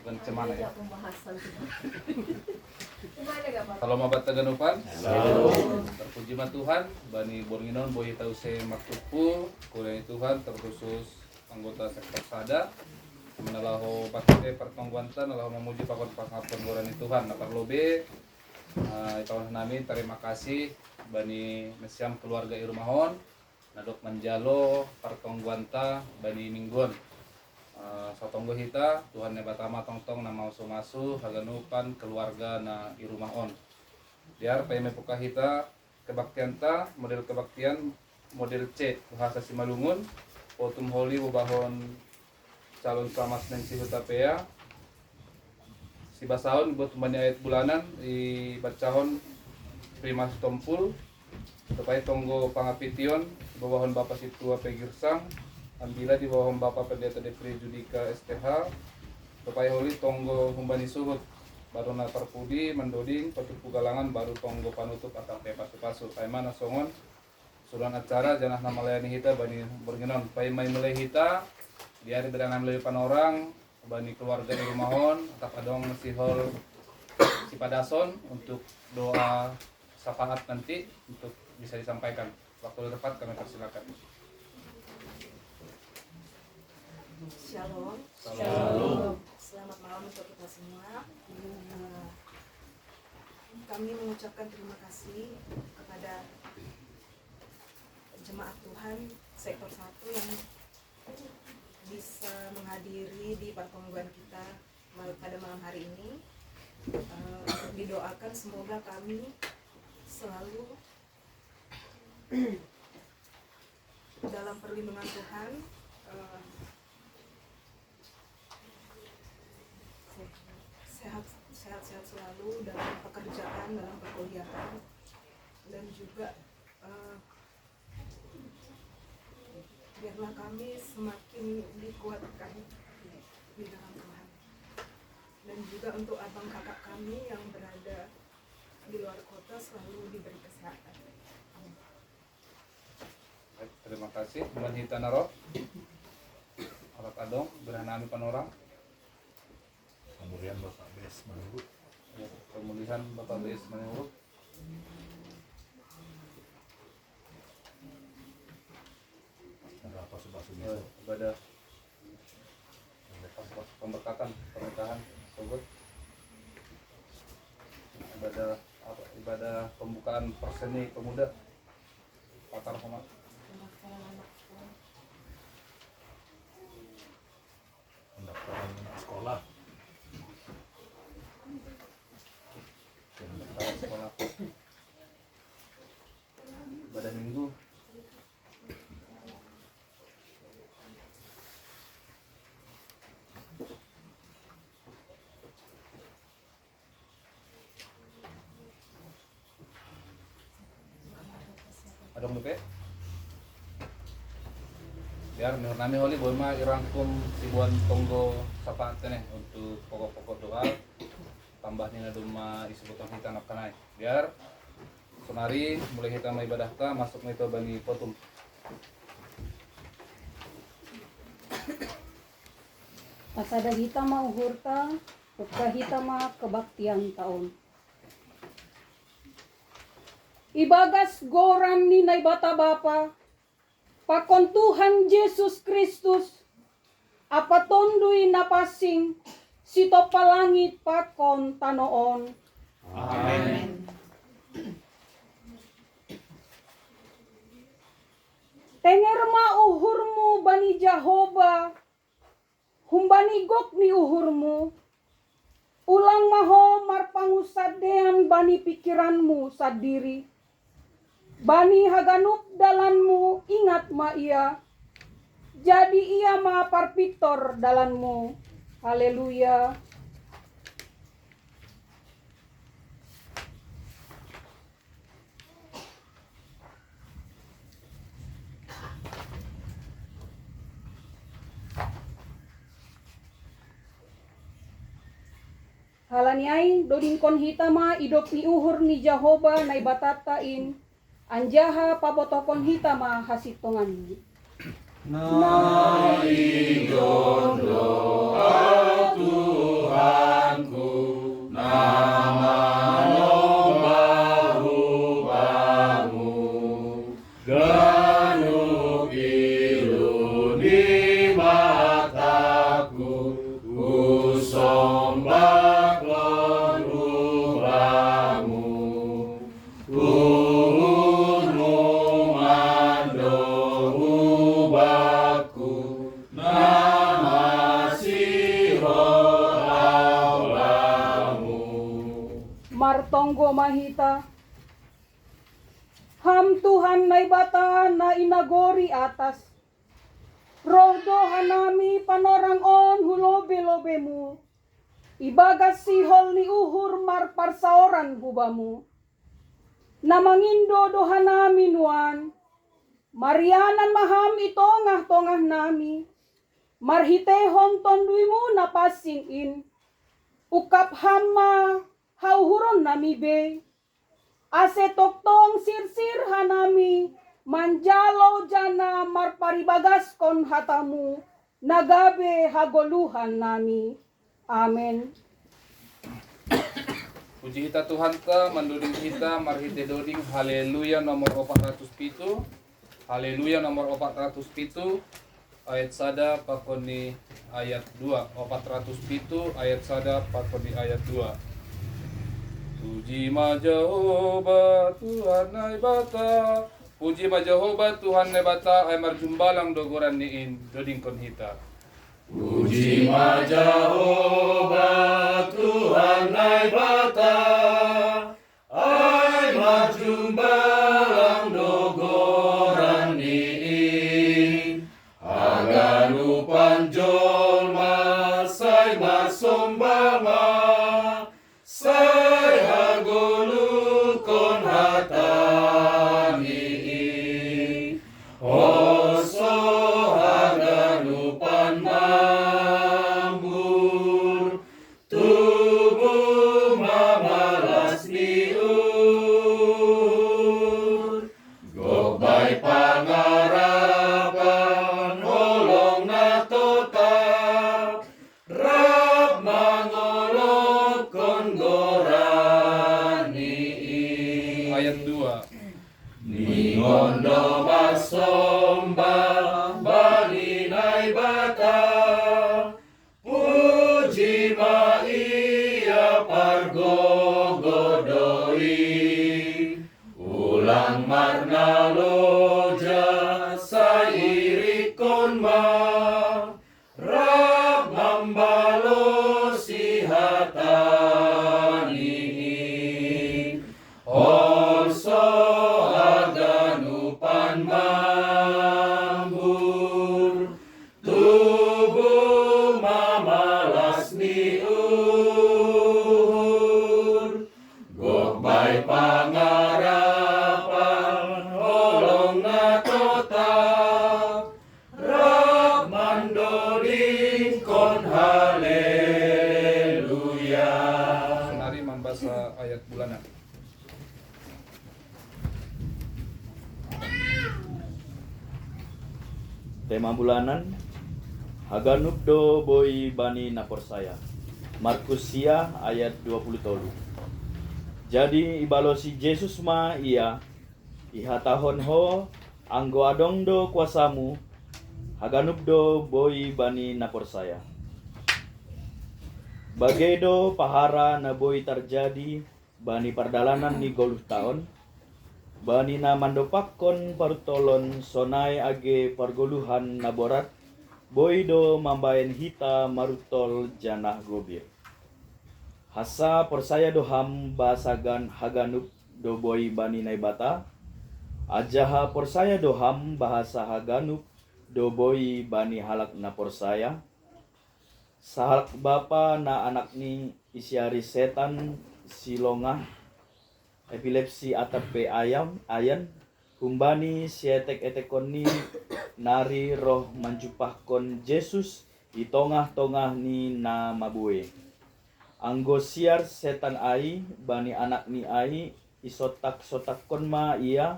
Cemana ya. Pembahasan. Kalau mabat taganupan. Terpuji mah Tuhan, bani Bornginon boy tause maktupu, kuliah Tuhan terkhusus anggota sektor Sada. Menalahu patite pertongguantan, nalahu memuji pakon pangapun gorani Tuhan. Napar lobe, tahun nami terima kasih bani mesiam keluarga irumahon, nadok menjalo pertongguanta bani mingguan. Satonggo hita Tuhan nebatama tongtong nama masu haganupan keluarga na irumahon. Biar payme puka hita kebaktian ta model kebaktian model C bahasa Simalungun potum holi bobahon calon selamat neng si hutapea si basaon buat tumbani ayat bulanan di bacahon primas tompul tepai tonggo pangapition bobahon bapak situa pegirsang ambila di bawah Bapak Pendeta Depri Judika STH Bapak Holi Tonggo Humbani Suhut baru na Parpudi Mendoding Petupu Galangan baru Tonggo Panutup atau Pasu Paimana Songon sulan acara janah nama layani hita bani bergenon Paimai mulai hita di hari berangan lebih panorang bani keluarga di rumahon atap adong sihol si padason untuk doa syafaat nanti untuk bisa disampaikan waktu tepat kami persilakan. Shalom. Shalom. Selamat malam untuk kita semua. Kami mengucapkan terima kasih kepada jemaat Tuhan sektor 1 yang bisa menghadiri di pertemuan kita pada malam hari ini. Didoakan semoga kami selalu dalam perlindungan Tuhan. Sehat-sehat selalu dalam pekerjaan, dalam perkuliahan, dan juga biarlah kami semakin dikuatkan di dalam Tuhan. Dan juga untuk abang kakak kami yang berada di luar kota selalu diberi kesehatan. Amin. Baik, terima kasih. Menhita naro alat adong berhanami panorang. Kemudian Bapak BS Manurut. Ya, pemulihan Bapak BS Manurut. Ada apa sebab-sebab? Ibadah pemberkatan pernikahan sobat. Ibadah pembukaan perseni pemuda Patar Homat. Pendaftaran sekolah. Sekolah ibadah minggu adong lupe biar menurut nami holi boleh mah irangkum ribuan tonggo sapa teneh untuk pokok-pokok doa tambah nina duma disebutkan kita nak kanai biar sonari mulai kita mau ibadah ta masuk itu bani potum Asada hita mah uhurta pukka hita mah kebaktian taon ibagas goran ni nai bata bapa pakon Tuhan Yesus Kristus apa tondui napasing sito palangit pakon tanoon. Amin. Tenger ma uhurmu bani Jehovah, humbani gok ni uhurmu, ulang maho marpangusadean bani pikiranmu sadiri, bani haganup dalanmu ingat ma ia, jadi ia ma parpitor dalanmu. Haleluya. Halaniai doding kon hitama idop ni uhur ni Jehovah nai batatain anjaha pabotokon hitama hasitongan. Nai doa Tuhan Martonggo mahita. Ham Tuhan na ibata na inagori atas. Rodo hanami panorangon hulobe-lobe mo. Ibagas sihol ni uhur marparsaoran hubamu. Namangindo do hanami nuan. Marianan maham itongah-tongah nami. Marhitehon tondui mo napasing in. Ukap hama hauhuron nami be. Ase toktong sirsir hanami. Manjalo jana marparibagas kon hatamu. Nagabe hagoluhan nami. Amen. Puji kita Tuhan ta, manduding kita, marhite doding, haleluya nomor 407. Haleluya nomor 407. Ayat sada pakoni ayat 2. 407 ayat sada pakoni ayat 2. Puji ma Jehovah Tuhan ay bata. Puji ma Jehovah Tuhan ay bata ay marjumbalang dogoran niin doding kon hita. Puji ma Jehovah Tuhan ay bata ay majumbalang dogoran niin haganupan jolma say masombama say hagulukon hatani oso haganupan mambur tubuh mamalas niur gobay pangarapan holong na tota rap mangolog kon gorani Ayat 2. Ningondo masombang balinay bata puji ma iya pargogodoi ulang marnaloja sa irikon ma rab mambalo si hatani also haganupan mambur tubuh mamalas niur gokbay pangarapan holong na tota rap mandoding kon haleluya. Mari membaca ayat bulanan. Tema bulanan Haganup do boy bani naporsaya. Markus sia ayat 23. Jadi ibalosi Yesus ma ia ihatahon ho anggo adong do kuasamu haganup do boy bani naporsaya. Bagedo pahara na boy terjadi bani pardalanan ni 20 tahun. Bani na mandopakon partolon sonai age pargoluhan naborat boido mambayan hita marutol janah gobir. Hasa persaya doham basagan haganup do boy bani naibata. Ajaha persaya doham bahasa haganup do boy bani halak na persaya. Sahalak bapa na anak ni isyari setan silongah epilepsi atape ayan humbani sietek-etekon ni nari roh manjupahkon Yesus di tongah-tongah ni na mabue. Anggo siar setan ai bani anak ni ai isotak-sotakkon ma ia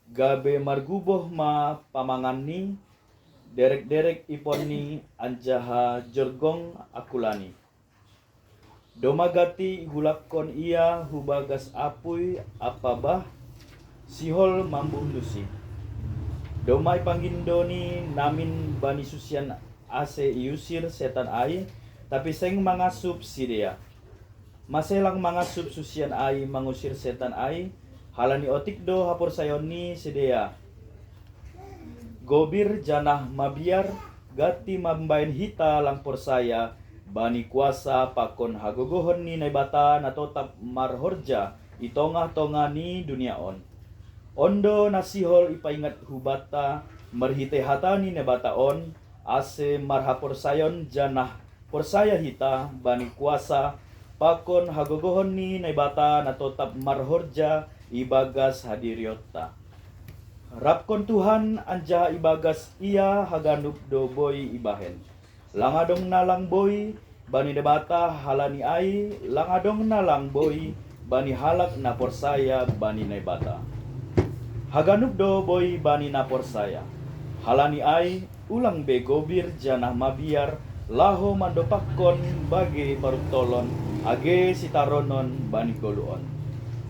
gabe marguboh ma pamangan ni derek-derek ipon ni anjaha jorgong akulani. Domagati gulakon ia hubagas apuy apabah sihol mambuh lusi. Domai panggindoni namin bani susian ase iusir setan ai tapi seng mangasup si dia. Maselang mangasup susian ai mangusir setan ai, halani otik do hapor sayoni si dia. Gobir janah mabiar, gati mambain hita langpor saya, bani kuasa pakon hagogohon ni naibata na totap marhorja, itongah-tongah ni dunia on. Ondo nasihol ipaingat hubata, marhite hata ni naibata on, ase marhapor sayon janah porsaya hita, bani kuasa, pakon hagogohon ni naibata na totap marhorja, ibagas hadiriota. Rapkon Tuhan anja ibagas ia haganup do boy ibahen. Langadong nalang boy bani debata halani ai, langadong nalang boy bani halak na porsaya bani naibata. Haganup do boy bani na porsaya. Halani ai ulang be gobir janah mabiar laho mandopakon bage parutolon age sitaronon bani goluon.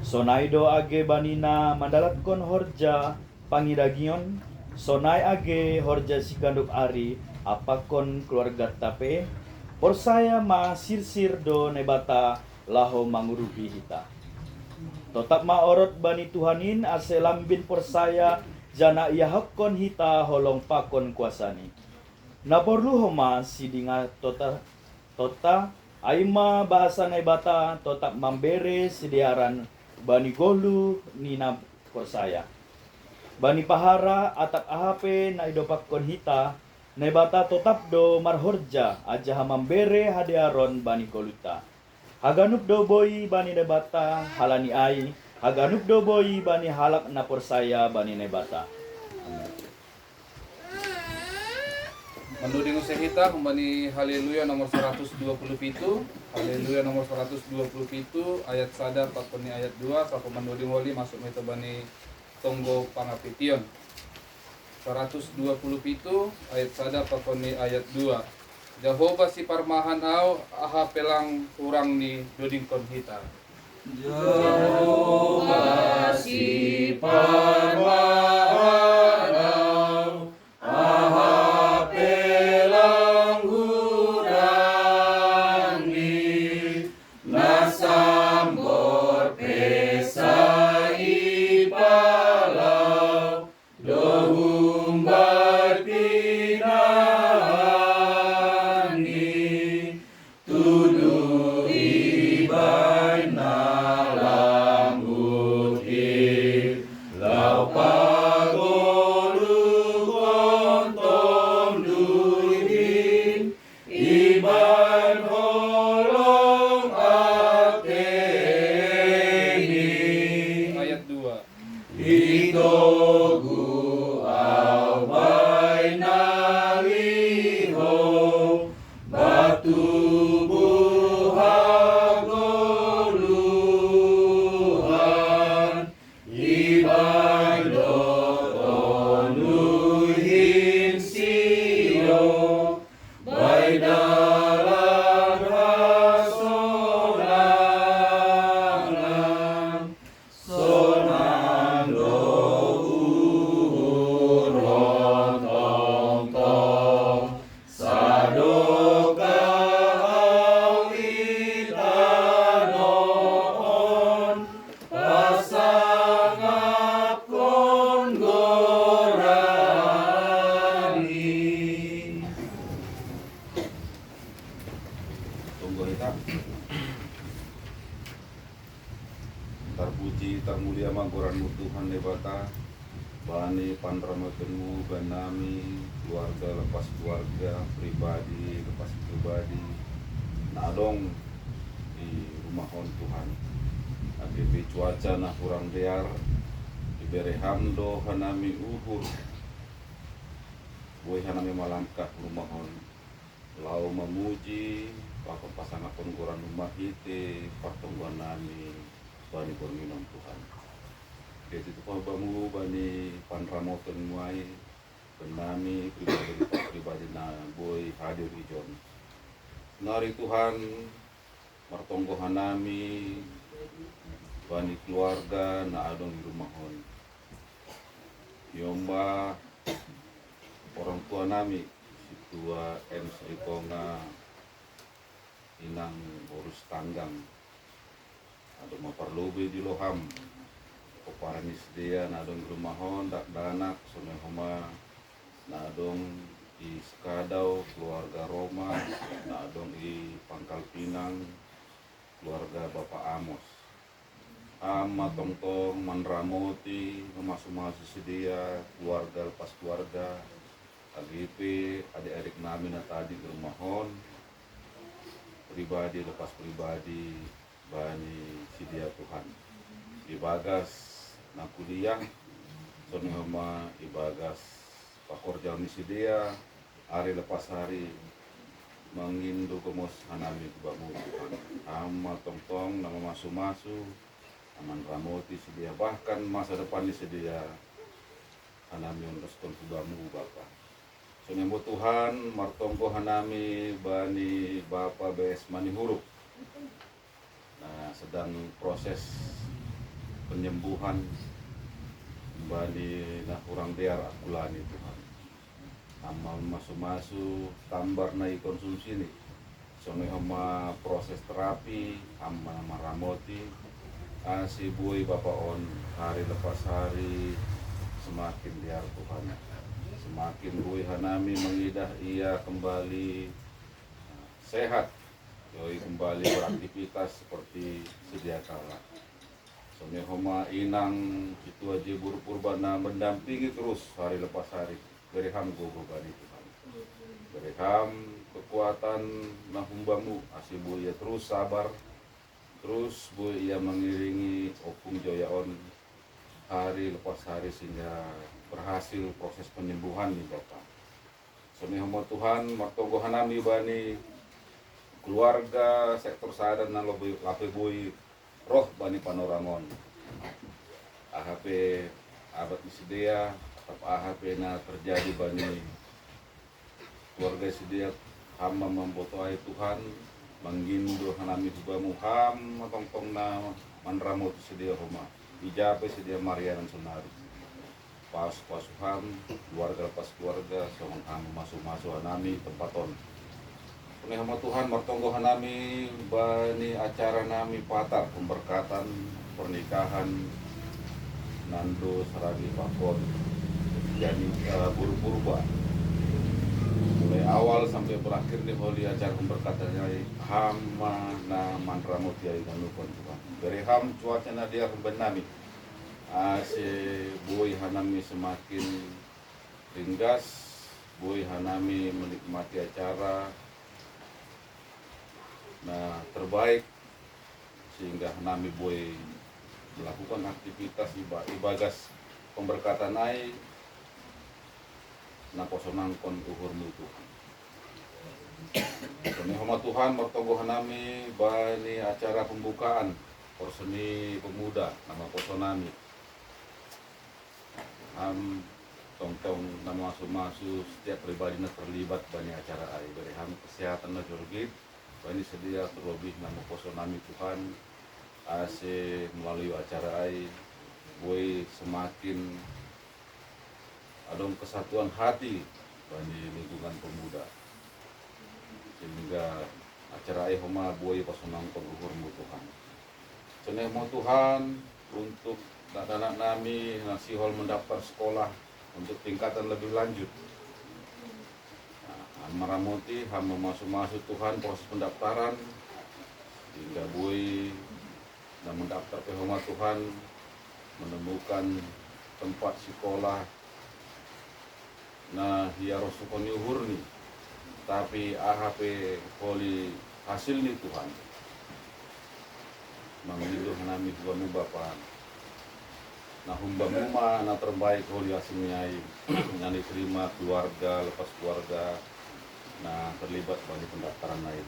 Sonaido age banina mandalatkon horja pangidagion, sonai age horja sikanduk ari apakon keluarga tape, porsaya ma sirsir do nebata laho mangurupi hita. Totap ma orot bani Tuhanin ase lambin porsaya jana ia hakon hita holong pakon kuasani. Naporlu homa sidinga tota aima bahasa nebata totap mambere sidiaran bani golu nina porsaya. Bani pahara atap ahape na idopakon hita, nebata totap do marhorja aja hamambere hadiaron bani koluta. Haganup do boy bani nebata halani ai, haganup do boy bani halak na porsaya bani nebata. Menuding usai hita kembali Haleluya nomor 127, Haleluya nomor 127 ayat sadar pakoni ayat 2 sampai menuding wali masuk metobani tonggo pangapition 127 ayat sada pakoni ayat 2. Jehovah si parmahan au aha pelang kurang ni doding kon hita. Jehovah si parmahan au aha pelang kurang ni nasambor pesa ipalau dohumbar pinani tuduh ibai nalang uti lau pagolu kontom duidin iban holong ateni Ayat 2. Itogu awai naliho batu buhagoluhan ibai dotonuhin siyo bai dalam hasolangan sonando uron tong sadoka awitanoon pasangap kon gorani. Tunggu kita. Terpuji termulia manggoranmu Tuhan nebata, bani pandramatenmu banami, keluarga lepas keluarga, pribadi lepas pribadi, nadong di rumah on Tuhan. AGB cuaca nah kurang dear, diberi hamdo hanami uhur, boy hanami malangkah rumah on, lau memuji, pakon pasangan penggoran rumah ite, pertemuan nami, bani berminum Tuhan. Jadi itu bamu bani panramoten muai, benami pribadi na boy hadir ijon. Nari Tuhan, pertonggohan nami, bani keluarga na adong di rumah on. Yomba orang tua nami, si tua M. Sri Konga, inang urus tanggang ado maparlobe di loham koparanis dia nadong rumahon dak danak sungai homa nadong di Sekadau keluarga Roma nadong di Pangkal Pinang keluarga Bapak Amos ama tongtong manramoti masuk sedia keluarga lepas keluarga AGP adik-adik nami na tadi ke rumahon pribadi lepas pribadi bani sedia Tuhan ibagas na kuliah soni homa ibagas pakorja ni sedia hari lepas hari mengindu kemos hanami kubamu Tuhan ama tongtong nama masu-masu aman ramoti sedia bahkan masa depan ni sedia hanami respon kubamu Bapa Sunyambo Tuhan martongko hanami bani Bapa BS Manihuruk nah sedang proses penyembuhan bani nah kurang dear akulani Tuhan amal masu-masu tambar nai konsumsi ni sono hama proses terapi hama maramoti si boy Bapak on hari lepas hari semakin liar Tuhan semakin boy hanami mengidah ia kembali sehat yoi kembali beraktivitas seperti sedia kala sono hama inang itu aja buru purbana mendampingi terus hari lepas hari beriham gobani Tuhan beriham kekuatan nahumbamu asibu ia terus sabar terus bu ia mengiringi opung joyaon hari lepas hari sehingga berhasil proses penyembuhan nih Bapak seni homo Tuhan martogo hanami bani keluarga sektor sadar na lape boy roh bani panorangon AHP abad sedia tetap AHP na terjadi bani keluarga sedia hamba membutuhkan Tuhan menggindu hanami hubamu ham tongtong na manramot sedia homa ijabe sedia Marianan Sunari pas ham keluarga pas keluarga somong ham masuk hanami tempaton Puni hama Tuhan martonggo hanami bani acara nami patar pemberkatan pernikahan nando saragi pakon jadi buru-buru mulai awal sampai berakhir nih holi acara pemberkatannya hama na manramot yai ganukon Tuhan dari ham cuaca na dia kembenami si boy hanami semakin ringgas boy hanami menikmati acara nah terbaik sehingga hanami boy melakukan aktivitas ibagas pemberkatan ai na posonangkon uhurmu Tuhan. Kami hormat Tuhan martogo hanami bani acara pembukaan porseni pemuda nama posonami. Tong nama masu setiap pribadi na terlibat bani acara ai bereham kesehatan na jorgit bani sedia terlebih nama posonami Tuhan ase melalui acara ai boy semakin adong kesatuan hati bagi lingkungan pemuda sehingga acara homa boy pasonang penguhurmu Tuhan seneh mau Tuhan untuk anak-anak nami nasihol mendaftar sekolah untuk tingkatan lebih lanjut maramoti hamba masuk Tuhan proses pendaftaran hingga boy dan mendaftar ke homa Tuhan menemukan tempat sekolah nah hiaro sukoni uhurni tapi AHP poli hasil nih Tuhan mengilu hanami Tuhanmu Bapa nah humbamu na terbaik poli hasilnya yang diterima keluarga lepas keluarga nah terlibat bagi pendaftaran nai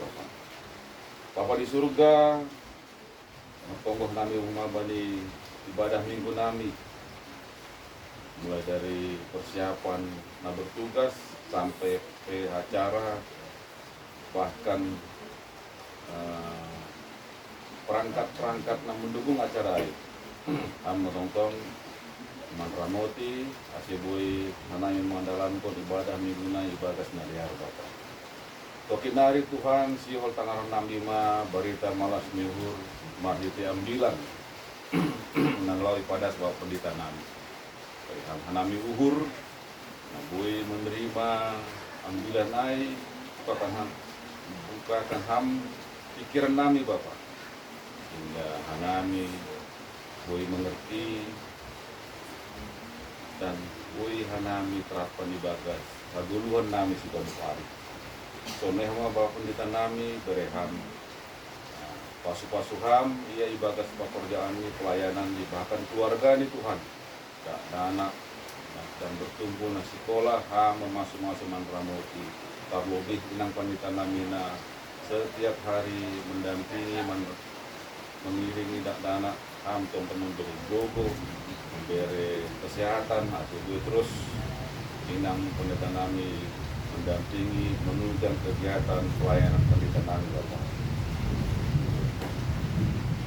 Bapa di surga tonggoh nami rumah bani ibadah minggu nami mulai dari persiapan na bertugas sampai ke acara bahkan perangkat-perangkat na mendukung acara ini hamba tongtong manramoti asibui hanayin mandalan kon ibadah minguna ibadah naliar Bapak Tokinari Tuhan sihol tangaran nambima berita malas mihur marhiti ambilan nanlawi pada sebab pendita nami. Hanami uhur nabui menerima ambilan ai bukakan ham pikiran nami Bapak. Hingga hanami bui mengerti dan bui hanami terapan ibagas saguluhan nami si pari. Soneh ma bapak pendeta nami bereham pasu-pasuham ia ibagas pekerjaan ini pelayanan di bahkan keluarga ini Tuhan dan anak dan bertumbuh na sekolah memasuk-masuk mandramuti terlebih inang pendeta namina setiap hari mendampingi mengiringi anak teman-teman beri gogo beri kesehatan atau terus inang pendeta nami mendampingi menunjang kegiatan pelayanan pendeta nami Bapak.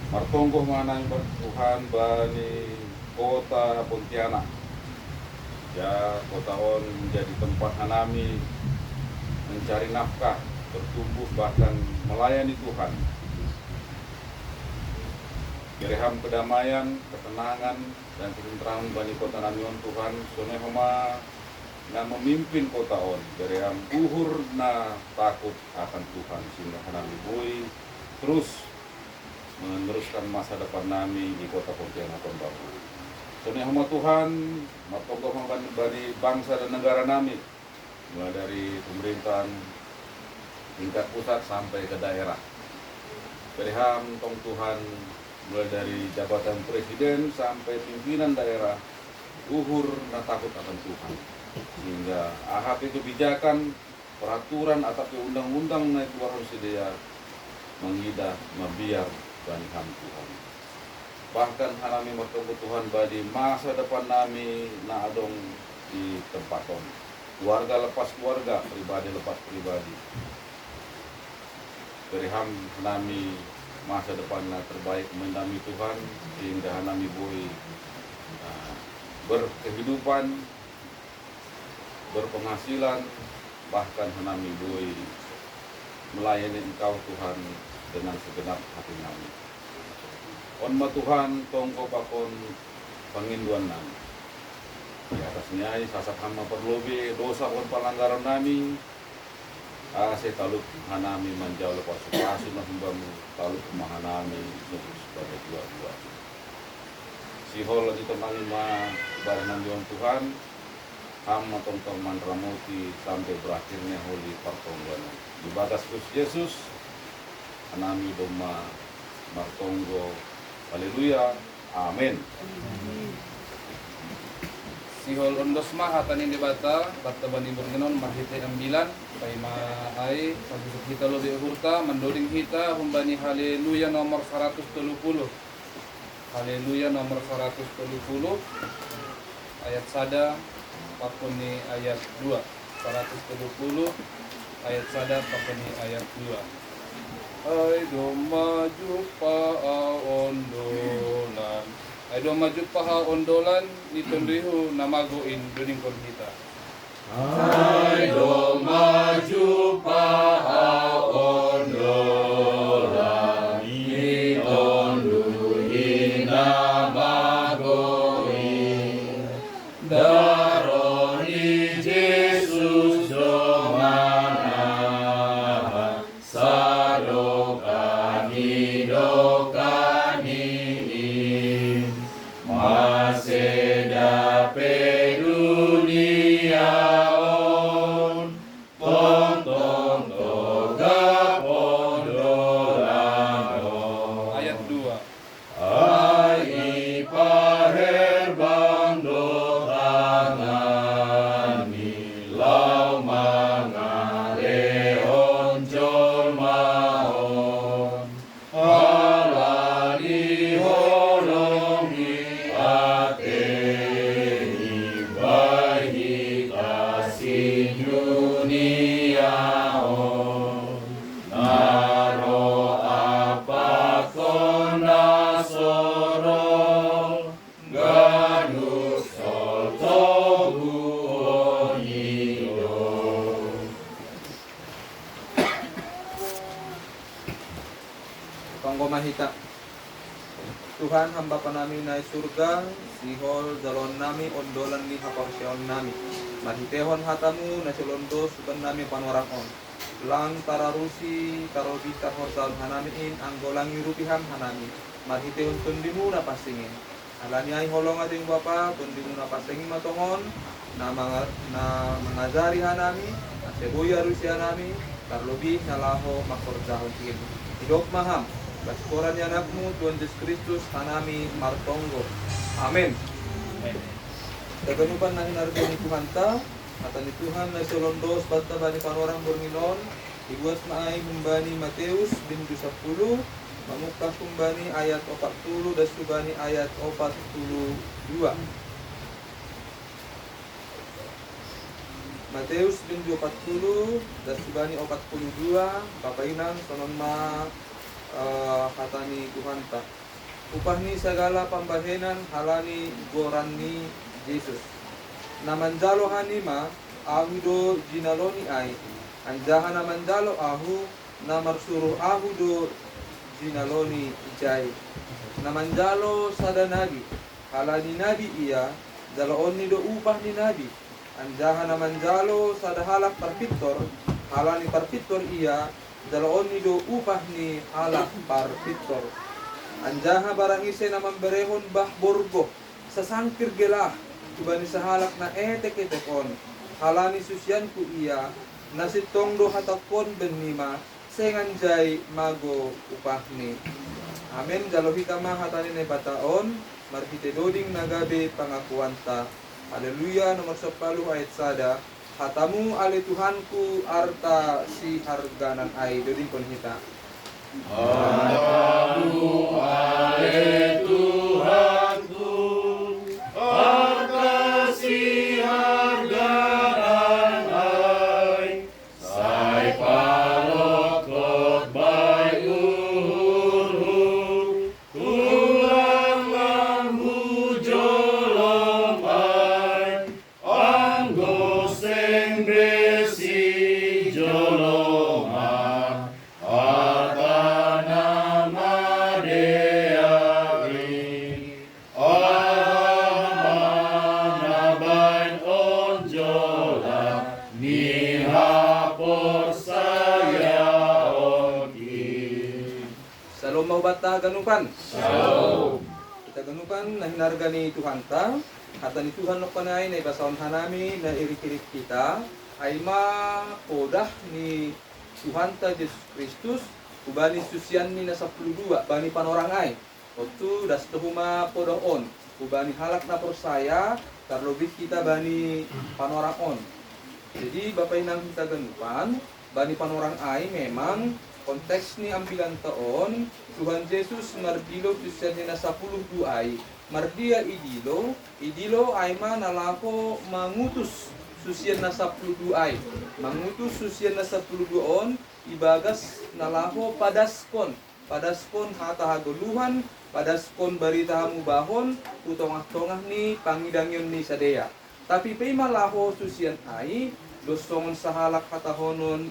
Martonggoh manang Tuhan bani kota Pontianak. Ya kota on menjadi tempat hanami mencari nafkah, bertumbuh bahkan melayani Tuhan. Gereham kedamaian, ketenangan dan ketenteraman bani kota namion Tuhan sonehoma na memimpin kota on bereham uhur na takut akan Tuhan sehingga hanami bui terus meneruskan masa depan nami di kota Pontianak Bapak. Sonehoma Tuhan martogoh bani bangsa dan negara nami mulai dari pemerintahan tingkat pusat sampai ke daerah. Bereham tong Tuhan mulai dari jabatan presiden sampai pimpinan daerah uhur na takut akan Tuhan. Hingga ahak kebijakan peraturan atau undang-undang naik keluar sedia mengidah membiar bani ham Tuhan. Bahkan hanami mertogo Tuhan badi masa depan nami na adong di tempat on. Keluarga lepas keluarga, pribadi lepas pribadi. Beriham hanami masa depan na terbaik menami Tuhan sehingga hanami boy berkehidupan berpenghasilan bahkan hanami boy melayani Engkau Tuhan dengan segenap hati nami. Onma Tuhan tongko pakon penginduan nami. Di atasnya sasak hama perlobe dosa on pelanggaran nami. Saya talut hanami manjau lepas supasu na himbamu talut mahanami nubus sebagai dua-dua. Sihol lagi temangin ma ibadah nambion Tuhan. Hama tongtong mandramuti sampai berakhirnya holi pertongguan. Di batas Yesus anami doma martonggo. Haleluya. Amin. Sihol ondos mah hatanin di bata bani bornginon marhite ambilan kay maay pagusuk kita lobe hurta mandoding kita humbani haleluya nomor 130. Haleluya nomor 130 ayat sada pakuni ayat 2 130 ayat sada pakuni ayat 2. Ay do maju pa ondolan. Ay do maju pa ondolan nitundihu namagoin duning kon kita. Ay do maju pa ondolan nitunduhi namagoin. Daroni Jesus domana sadokani dokani maseda pedunia on tontong toga pondolano. Ayat 2. Ai paherbang dotangani lau mangale oncol maon. panggomahita. Tuhan hamba panami nai surga, sihol jalon nami ondolan ni haporsion nami. Mahitehon hatamu na silondo suban nami panorang on. Lang tararusi tarobi tarhosal hanamiin anggolang yurupiham hanami. Mahitehon tundimu na pasingin. Alani ay holong ating bapa, tundimu na pasingin matongon, na mengajari hanami, na sebuya rusi hanami, tarlobi nalaho makorjahon tingin. Hidup maham. Baskoran anakmu Tuhan Yesus Kristus hanami martonggo. Amin. Taganupan na hinarga ni Tuhan ta, atan ni Tuhan na solondos bata bani panorang bornginon, ibuat maay humbani Mateus bintu 10, mamukah humbani ayat 40 dan subani ayat 42. Mateus bintu 40 dan subani 42, papainan sonon ma hatani Tuhan ta. Upah ni segala pambahenan halani goran ni Yesus. Namanjalo hanima ahu do jinaloni ai. Anjaha namanjalo ahu namarsuruh ahu do jinaloni jai. Namanjalo sada nabi halani nabi ia jaloon ni do upah ni nabi. Anjaha namanjalo sada halak parpitor halani parpitor ia dalaon ni do upah ni halak parpitor. Anjaha barang ise na mamberehon bah borgo sa sangkir gelah ibani sa halak na etek-etekon halani susyan ku iya nasitong do hatakon benima senganjay mago upah ni. Amen. Dalohita ma hatani ne bataon marhite doding nagabe pangakuanta. Haleluya. Nomor 10 ayat sada. Hatamu ale Tuhanku arta si harganan ai doding konhita. Hatamu ale Tuhanku, arta si harganan ai, sai palokot bai uhuru, ulang lambu jolom ai, anggo seng besi joloman, artana madeari, amanabain onjolan, ni hapor saya oki. Salom mau bata ganupan. Shalom. Kita ganupan na hinarga ni Tuhan ta. Hata ni Tuhan nok panay na ibasaon hanami na irik-irik kita ay mapodah ni Tuhan ta Yesus Kristus ubani susyan ni nasa 12 bani panorangay. Otu das tuhuma podoon ubani halak na persaya tarlobit kita bani panorangon. Jadi Bapak Inang kita ganupan bani panorang ay memang konteks ni ambilan taon Tuhan Yesus mardilo susyan ni nasa 12 ay mardia idilo ay nalako mangutus susyan na 12 ay mangutus susyan na 12 on ibagas nalako padaskon hata haguluhan padaskon barita hamubahon utongah-tongah ni pangidangyon ni sadea tapi pay malaho susyan ay dosongon sa halak hatahonon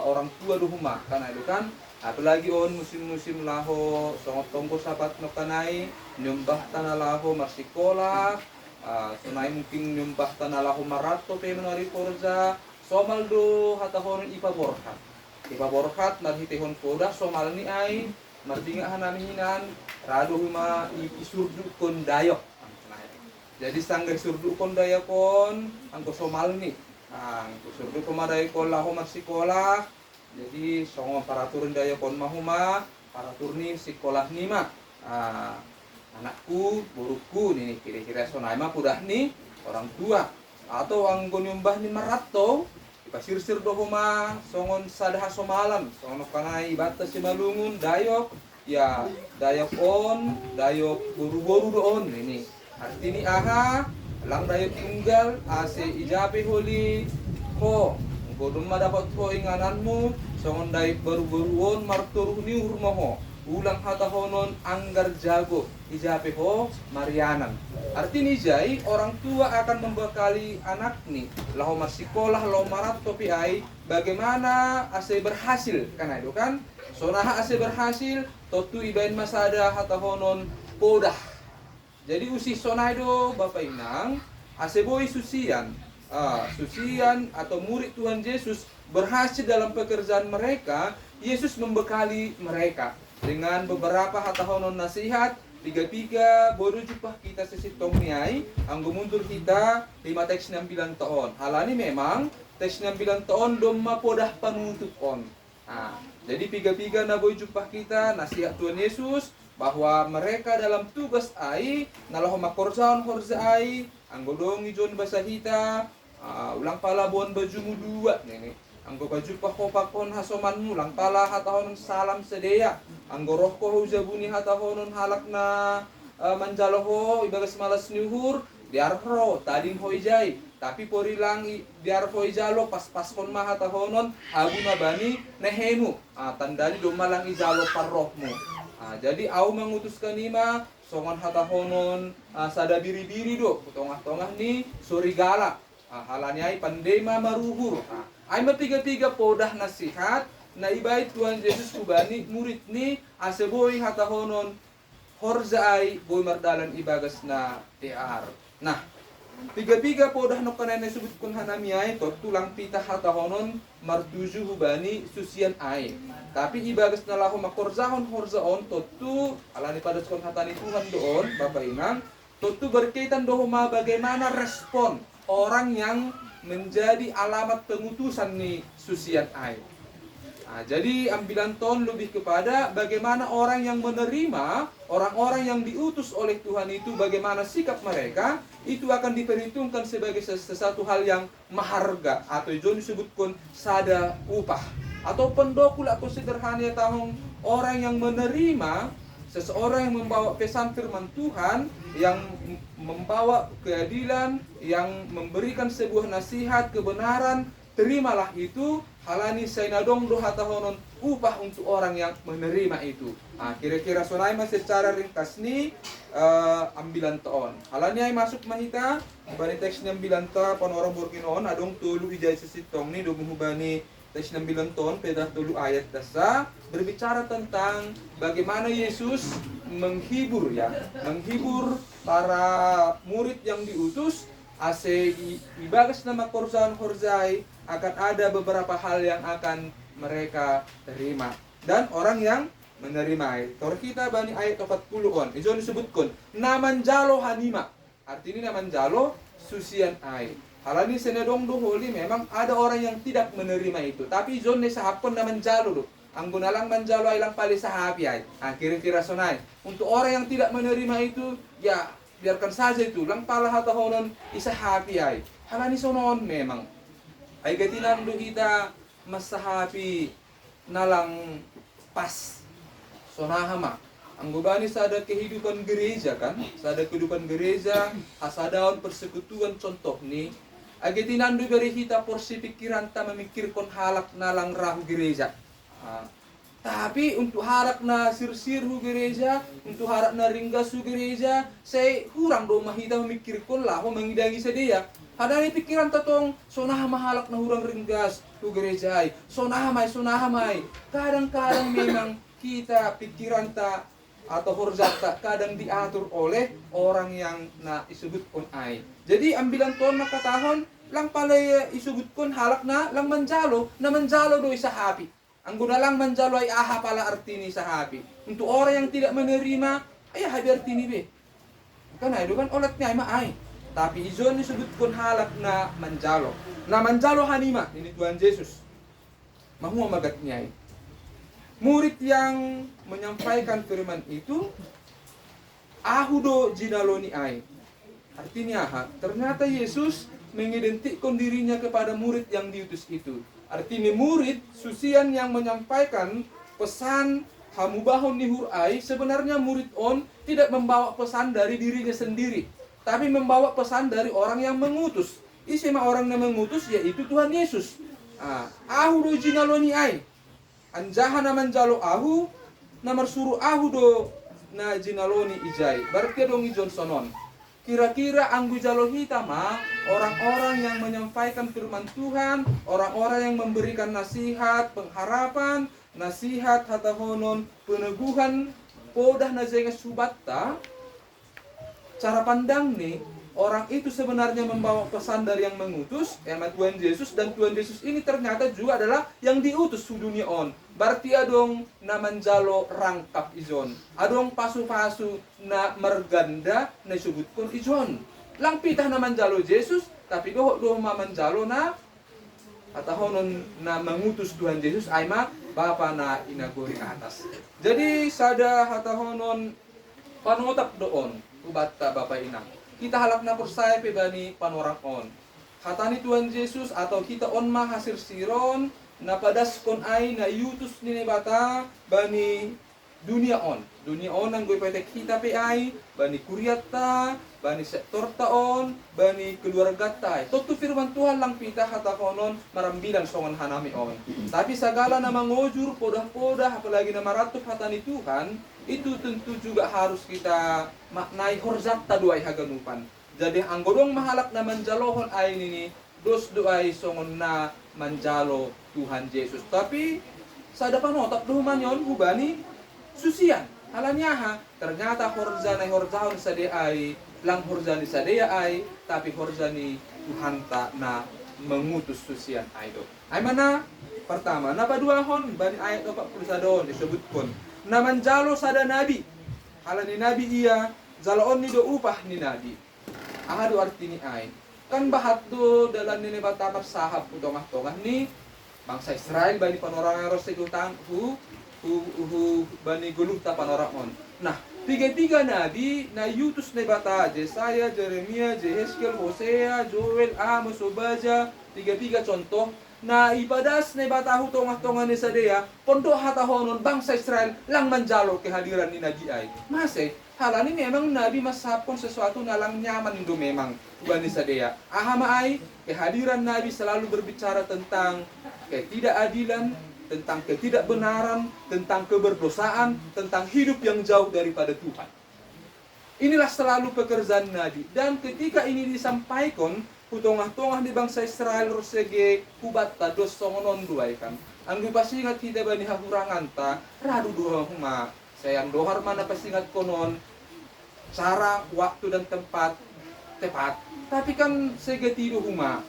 orang tua duhuma kana itu kan apalagi on musim-musim laho songot tongko sapat no kanai nyumbah tanah laho marsikola sunai mungkin nyumbah tanah laho marato pe menari porza somaldo hatahonon ipa borhat marhitehon poda somal ni ay mardinga hanamihinan rado huma isurdu kon dayok jadi sanggay surdu kon dayakon angko somal ni angko surdu komadayakon laho marsikola jadi songo paraturin daya kon mahuma paraturni sekolah ni mah anakku buruku ini kira-kira sonai mah kudah nih orang tua atau anggo nyumbah ni marato ipasir-sir dohuma songon sadaha somalam songon kanai batas si malungun dayok ya dayok on dayok boru-boru doon ini arti ni aha lang dayok tinggal ase ijabe holi ko godong dapat ko ingananmu songon daik baru-baruon marturuh ni hurmoho ulang hatahonon anggar jago ijape ho marianan. Artinya jai orang tua akan membekali anak nih laho masikolah laho marat topi ai bagaimana ase berhasil kan itu kan sonaha ase berhasil totu ibain masada hatahonon podah. Jadi usi sonaido Bapak Inang ase boy susian susian atau murid Tuhan Yesus berhasil dalam pekerjaan mereka. Yesus membekali mereka dengan beberapa hatahonon nasihat tiga bodoh jupah kita sesitong niai anggo mundur kita 5 teks 9 tahun. Halani memang teks 9 tahun domma podah panutup on. Jadi piga na boy jupah kita nasihat Tuhan Yesus bahwa mereka dalam tugas ai nalaho makorzaon horza ai anggo dong ijon basa hita ulang pala bon bajumu dua nene anggo baju pakon hasomanmu lang pala hatahonon salam sedeya anggo roh ko huzabuni hatahonon halakna manjaloho ibagas malas nyuhur diarho tading hoijai tapi porilang diar hoijalo pas kon mah hatahonon aguna bani nehemu tandani domalang ijalo parrohmu. Jadi au mengutuskan ima songon hatahonon sada biri-biri do tongah-tongah ni surigala halanyai pandema maruhur. Ai tiga podah nasihat na ibai Tuhan Yesus kubani murid ni aseboy hatahonon horzai boy mardalan ibagas na tear. Nah, tiga podah no kanene sebut kun hanamiai to tulang pita hatahonon martuju hubani susian ai. Tapi ibagas na lahu makorzahon horzaon totu alani pada kon hatani Tuhan doon Bapak Inang totu berkaitan dohoma bagaimana respon orang yang menjadi alamat pengutusan nih susian ai. Jadi ambilan ton lebih kepada bagaimana orang yang menerima orang-orang yang diutus oleh Tuhan itu bagaimana sikap mereka itu akan diperhitungkan sebagai sesuatu hal yang maharga atau John disebutkan sada upah atau pendokul atau sederhana tahun orang yang menerima seseorang yang membawa pesan firman Tuhan yang membawa keadilan yang memberikan sebuah nasihat kebenaran terimalah itu halani sainadong do hatahonon upah untuk orang yang menerima itu. Kira-kira sonai mas secara ringkas ni ambilan taon. Halani ay masuk mahita bani teks 9 ta panorang borkinon adong tulu ijay sesitong ni do muhubani teks 9 ton pedah tulu ayat dasa berbicara tentang bagaimana Yesus menghibur para murid yang diutus ase ibagas nama korzan horzai akan ada beberapa hal yang akan mereka terima dan orang yang menerima. Tor kita bani ayat 40 on. Ijo disebutkan namanjalo hanima. Artinya namanjalo susian ai. Halani senedong doholi memang ada orang yang tidak menerima itu. Tapi ijo ne sahapon namanjalo do. Anggo nalang manjalo ay lang pali sahapi ay. Kira-kira sonay. Untuk orang yang tidak menerima itu ya biarkan saja itu lang pala hatahonon isahapi ay. Halani sonon memang ay gatinan do kita masahapi nalang pas sonahama ang gubani sada kehidupan gereja kan sada kehidupan gereja asadaon persekutuan contoh ni ay gatinan do beri kita porsi pikiran ta memikirkan halak nalang rahu gereja tapi untuk harap na sir-sirhu gereja untuk harap na ringgasu gereja saya kurang do mahita memikirkan lah mengidangi sedia. Hadani pikiran tatong sonaha mahalak na hurang ringgas tu gerejai. Sonaha may. Kadang-kadang memang kita pikiran ta atau horzata kadang diatur oleh orang yang na isubut kon ai. Jadi ambilan ton makatahon lang palay isubut kon halak na lang manjalo do isa happy. Ang guna lang manjalo ay aha pala artini sa happy. Untuk orang yang tidak menerima ay habi artini be. Kan ay kan olat niya ay maay. Tapi izon disebutkan halak na manjalo. Na manjalo hanima ini Tuhan Yesus. Mahu magatnya. Murid yang menyampaikan firman itu ahudo jinaloni ai. Artinya ternyata Yesus mengidentikkan dirinya kepada murid yang diutus itu. Artinya murid susian yang menyampaikan pesan hamubahon nihur ai sebenarnya murid on tidak membawa pesan dari dirinya sendiri. Tapi membawa pesan dari orang yang mengutus. Isema orang yang mengutus yaitu Tuhan Yesus. Ahu rojinaloni ai. Anjaha naman jalo ahu namar suruh ahu do na jinaloni ijai. Berarti dong ijon sonon. Kira-kira anggu jalo hita mah orang-orang yang menyampaikan firman Tuhan, orang-orang yang memberikan nasihat, pengharapan, nasihat hatahonon, peneguhan, podah na jenges subatta. Cara pandang nih, orang itu sebenarnya membawa pesan dari yang mengutus, Tuhan Yesus, dan Tuhan Yesus ini ternyata juga adalah yang diutus su dunia on. Berarti adong na manjalo rangkap ijon, adong pasu-pasu na merganda na disebutkan ijon. Lang pitah na manjalo Yesus, tapi doh manjalo na atahonon na mengutus Tuhan Yesus ay ma Bapa na inaguri atas. Jadi sada hatahonon panotap doon ubata Bapak Inang. Kita halak na persaya pe bani panorang on. Hatani Tuhan Yesus atau kita on ma hasil siron na padaskon ay na yutus ni bata bani dunia on. Dunia on ang gue petek kita pe ay bani kuryata, bani sektor taon, bani keluarga tay. Totu firman Tuhan lang pita hata konon marambilan songan hanami on. Tapi segala nama ngojur podah-podah apalagi nama ratup hatani Tuhan itu tentu juga harus kita maknai horzatta duai haganupan. Jadi anggodong mahalak na manjalohon ay nini dos duai songon na manjalo Tuhan Yesus. Tapi sada panotak duman yon hubani susian. Halanya ha, ternyata horzanai horzahon sadeai lang horzani sadea ay tapi horzani Tuhan tak na mengutus susian aido. Ay mana pertama napaduahon bani ayat 41 disebutkan namanjalo sada nabi. Halani nabi iya jaloon ni do upah ni nabi. Ahadu arti ni ay. Kan bahat do dalam nini batakar sahab utongah-tongah ni bangsa Israel bani panorangan rosegutang bani guluh ta panoramon. Nah, tiga-tiga nabi na yutus na bata Yesaya, Jeremia, Yehezkiel, Hosea, Joel, Amos, Obadya, tiga-tiga contoh na ibadas na bata hutong-tongan ni Sadea, pondo hatahonon bangsa Israel lang manjalo kehadiran ni nabi ay. Masih halani memang nabi masapon sesuatu na lang nyaman indo memang bani Sadea. Ahama ay kehadiran nabi selalu berbicara tentang ketidakadilan, tentang ketidakbenaran, tentang keberdosaan, tentang hidup yang jauh daripada Tuhan. Inilah selalu pekerjaan Nabi. Dan ketika ini disampaikan, hutongah-tongah di bangsa Israel rosege hubatta dos songonon duai kan. Anggu pasingat kita bani hahurangan ta, radu dua huma. Sayang dohar mana pasingat konon, cara, waktu dan tempat tepat. Tapi kan sege tidu huma.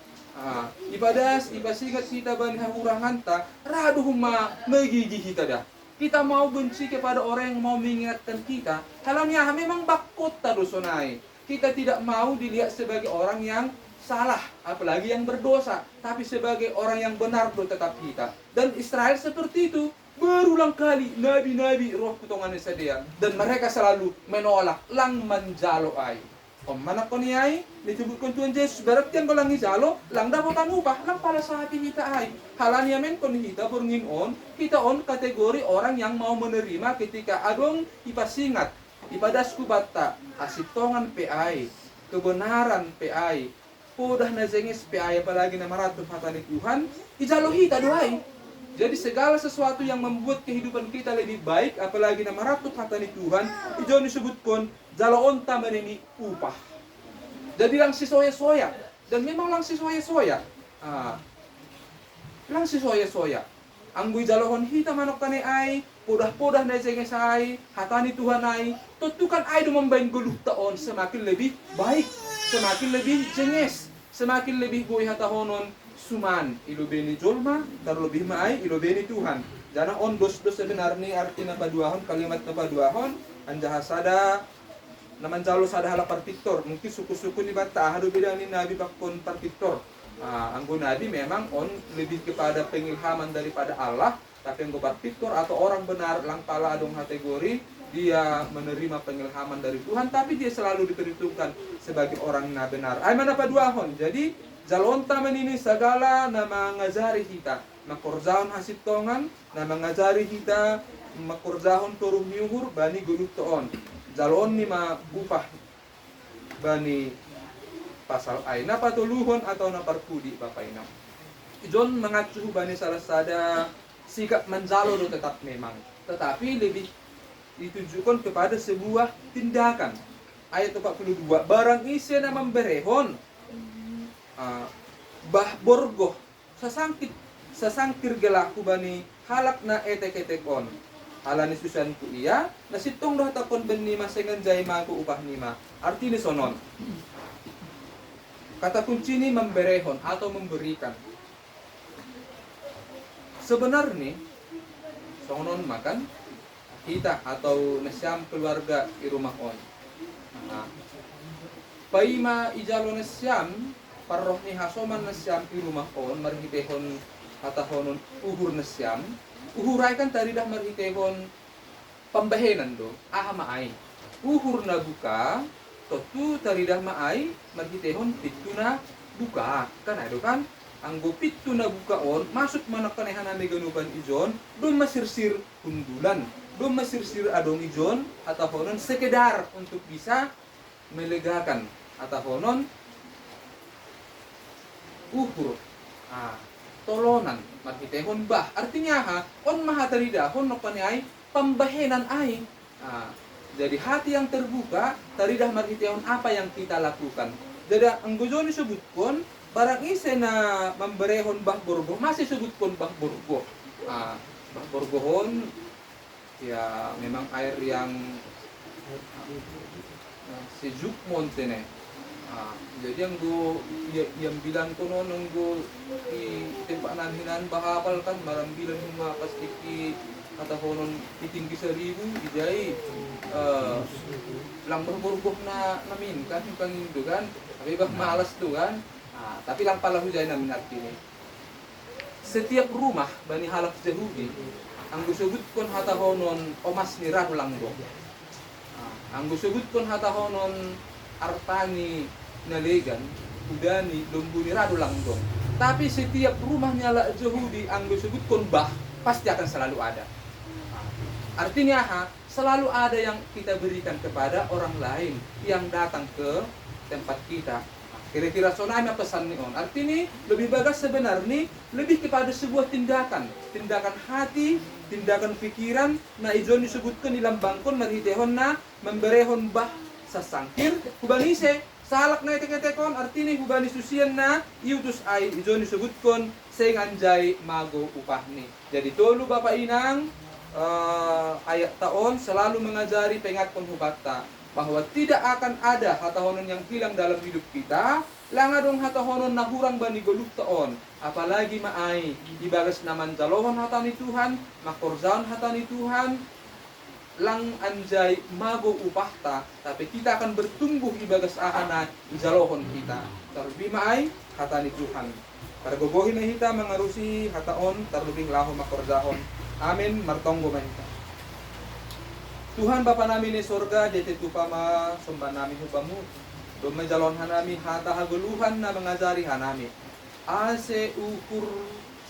Ibadas, ibasingat kita bani hahurangan ta, radu huma megigi kita dah. Kita mau benci kepada orang yang mau mengingatkan kita. Halanya memang bakot tadusonai. Kita tidak mau dilihat sebagai orang yang salah, apalagi yang berdosa, tapi sebagai orang yang benar do tetap kita. Dan Israel seperti itu. Berulang kali nabi-nabi roh kutongan Sadea dan mereka selalu menolak lang manjalo ay. Mana ko niyay, disebutkan Tuhan Yesus, berarti yang kolang jalo, lang dapat upah, lang para sa hati kita ay. Halanya men kon kita burngin on, kita on kategori orang yang mau menerima ketika adong ipasingat, ipadasku bata, asitongan PI, kebenaran PI, podah na jengis PI apalagi na maratun hatani Tuhan, ijalo hita doai. Jadi segala sesuatu yang membuat kehidupan kita lebih baik, apalagi na maratun hatani Tuhan, ijo disebutkan jaloon tamanini upah. Jadi lang si soya-soya. Dan memang lang si soya-soya. Lang si soya-soya. Anggoy jalohon hita manok tani ay, podah-podah na jenges ay, hatani Tuhan ay, tutukan ay dumambayin guluh taon, semakin lebih baik, semakin lebih jenges, semakin lebih boy hatahonon, suman, ilubeni jolma, terlebih maay, ilubeni Tuhan. Jangan on dos-dos sebenarnya arti na paduahon, kalimat na paduahon, anjahasada, naman jalo sada hala partiktor, mungkin suku-suku ni bata hado beda ni nabi bakon partiktor. Anggo nabi memang on lebih kepada pengilhaman daripada Allah, tapi anggo partiktor atau orang benar lang pala adong kategori dia menerima pengilhaman dari Tuhan, tapi dia selalu diperhitungkan sebagai orang na benar. Ay mana paduahon. Jadi jalon taman ini segala nama ngajari kita, makorzahon hasitongan, nama ngajari kita makorzahon turun miuhur bani guluk toon. Jalon ni upah bani pasal ay napatuluhon atau naparpudi Bapak Inang. Ijon mengacu bani salah sada sikap menjalo do tetap memang, tetapi lebih ditujukan kepada sebuah tindakan. Ayat 42, barang isi na memberehon bah borgoh sasangkir gelaku bani halak na etek-etekon. Halani susan ku iya, nasitong dah takon beni masengan jay maku upah nima. Artinya sonon. Kata kunci ini memberehon atau memberikan. Sebenarnya sonon makan kita atau nasyam keluarga di rumah on. Nah, paima ijalo nasyam parrohni hasoman nasyam di rumah on marhitehon hatahonon uhur nasyam. Uhurai kan tadi dah marhitehon pembahenan do maai. Uhur na buka totu tadi dah maai marhitehon pituna buka kan ada kan anggo pitu na buka on masuk mana kanehan ame ganuban ijon dom masirsir hundulan dom masirsir adong ijon atau honon sekedar untuk bisa melegakan atau honon uhur tolonan marhitehon bah artinya on maha taridahon nokane pembahenan ai jadi hati yang terbuka taridah marhitehon apa yang kita lakukan jadi anggo joni sebutkan barang isi na memberehon bah borgo masih sebutkan bah borgo bah borgohon ya memang air yang sejuk montene jadi yang yang bilang kono nunggu di tempat nanhinan bahapal kan barang bilang huma pasti ki kata konon ditinggi 1000 dijai lang borgo na namin kan yung pangindo kan tapi bah malas tuh kan. Tapi lang pala hujay namin artinya. Setiap rumah bani halak Yahudi, ang gusugud kon hatahonon omas ni rado langgo. Ang gusugud kon hatahonon artani nalegan, udani lumbu ni rado langgo. Tapi setiap rumah ni halak Yahudi, ang gusugud kon bah pasti akan selalu ada. Artinya selalu ada yang kita berikan kepada orang lain yang datang ke tempat kita. Kira-kira sonanya pesan nih on. Artinya lebih bagus sebenarnya lebih kepada sebuah tindakan hati, tindakan pikiran. Na ijon disebutkan dalam bangkon marhitehon na memberehon bah sasangkir hubanise salak na etek-etekon artinya hubani susian na iutus ay ijon disebutkan sing anjay mago upah ni. Jadi tolu Bapak Inang ayat taon selalu mengajari pengatkon hubata bahwa tidak akan ada hatahonon yang hilang dalam hidup kita. Langadong hatahonon na hurang bani goluk taon. Apalagi maay ibagas naman jalohon hatani Tuhan, makorzaon hatani Tuhan, lang anjay mago upahta, tapi kita akan bertumbuh ibagas ahana jalohon kita. Terlebih maay hatani Tuhan. Kargogohin na hita mengarusi hataon terlebih laho makorzaon. Amin martonggo mahita. Tuhan Bapa namin di surga, jati tupama sumba namin hubamu. Dumay jalon hanami hata haguluhan na mengajari hanami. Ase ukur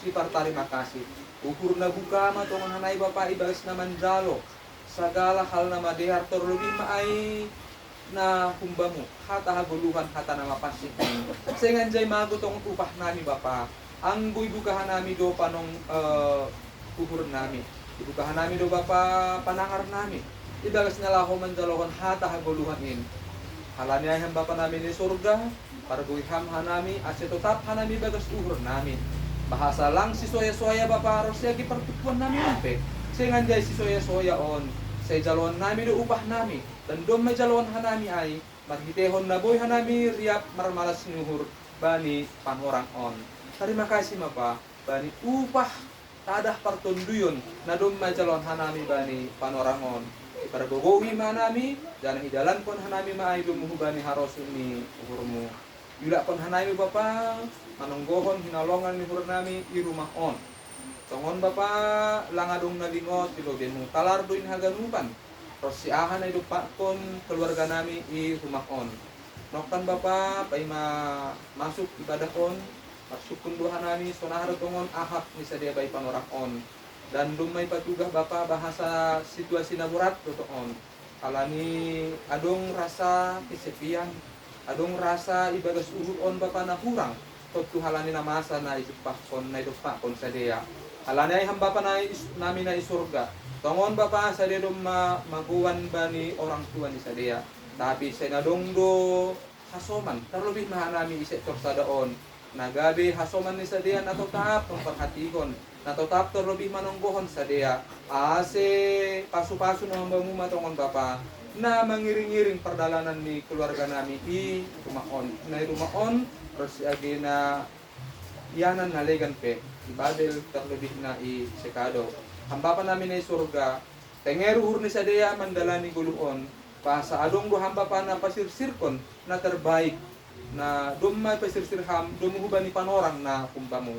si partari makasih. Ukur na buka matongan hanay Bapa ibagas naman jalo. Sagala hal na madehar terlebih maay na humbamu. Hata haguluhan hata na mapasik. Senganjay magutong upah nami Bapa. Ang bukahan nami do panong ukur nami. Ibukahan namin do Bapa panangar namin. Ibagas na laho manjalokon hata haguluhanin. Halani ay Bapa namin di surga. Para buham hanami ase tetap hanami bagas uhur namin. Bahasa lang si soya-soya Bapa harus yagi pertukuan namin ampe. Senganjay si soya-soya on. Say jalon namin do upah namin. Dan dom may jalon hanami ay marhitehon na boy hanami riap marmalas nuhur bani panorang on. Terima kasih Bapa bani upah tadah partunduyon na dum majalon hanami bani panorangon para gogowi manami dan hidalan kon hanami maay dumuhubani harosun ni uhurmu yula kon hanami Bapa manunggohon hinalongan ni hur nami i rumah on tongon Bapa langadong nalingot tilo demu talardoin haganupan rosiahan ay dupa kon keluarga nami i rumah on noktan Bapa paima masuk ibadah on maksukun doa nami sonahar tongon ahak ni sadia bay panorak on dan dumay patugah Bapa bahasa situasi naburat on kalani adong rasa kesepian adong rasa ibagas uhur on Bapa na hurang totu halani na masa na isupah kon na idupah kon sadia halani ay hamba pa na nami na isurga Tongon Bapa sadia dong maguwan bani orang tua ni sadia. Tapi saya nadongdo hasoman terlebih mahanami isek tor sadaon. Nagabe hasoman ni sadia nato tahap memperhatikon. Nato tahap terlebih manonggohon sadia. Ase pasu-pasu na mambangu matongon Bapa. Na mengiring-iring perdalanan ni keluarga nami i rumah on. Na rumah on terus agi na yanan nalegan pe. Ibadel terlebih na i sekado. Hamba pa namin ay surga, tengeruhur ni sadaya mandalani guluon, pasa adong do hamba pa na pasirsirkon na terbaik, na dumay pasirsirham, dumuhuban ni panorang na kumpamu.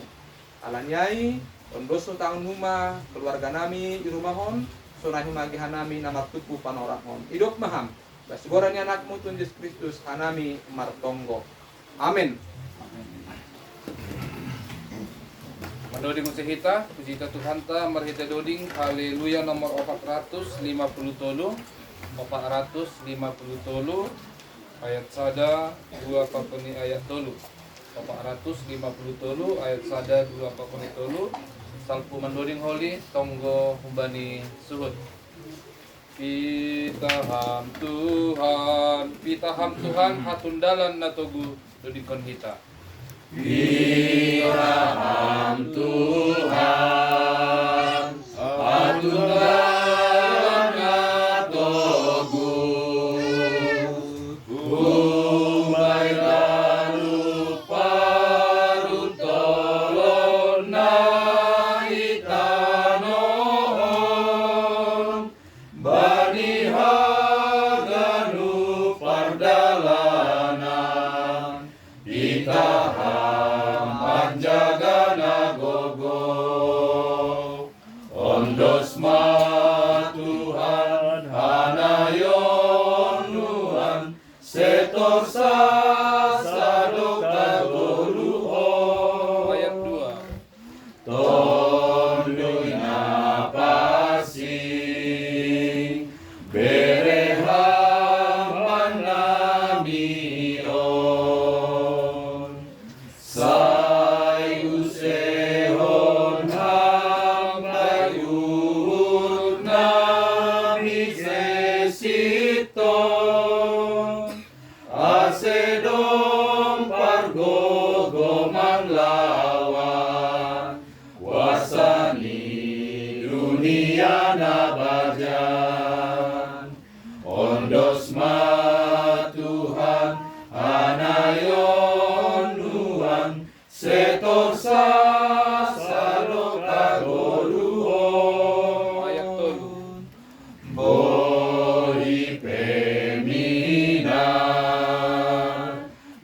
Alanyay, ondos no taon huma, keluarga nami, irumahon, so nahimagihan nami na matupu panorahon. Idok maham, basugora ni anak mo tun Yesus Kristus, hanami martonggo. Amen. Mandoding usahita, puji Tuhan ta, marhita doding, haleluya nomor 450 ayat sada 2 pakoni ayat tolu 450 ayat sada 2 pakoni tolu salpu mandoding holi tonggo humbani suhud. Pitaham Tuhan hatundalan natogu dodikon hita. Piraham Tuhan, hatundalan natogu, umay lalu paruntolon na itanoon, banihaganu pardalanan, itaham jaga nagogo ondos ma Tuhan hanayon Tuhan setor sasadoka goluho Ayat 2. Tondoi napasing bereham panamion Sai usehon hambayur nami sesiton asedom pargogoman lawan kuasani dunia nabajan ondos ma Tuhan anayon Tuhan setor sasadoka goluho Ayat tolu. Boli pemina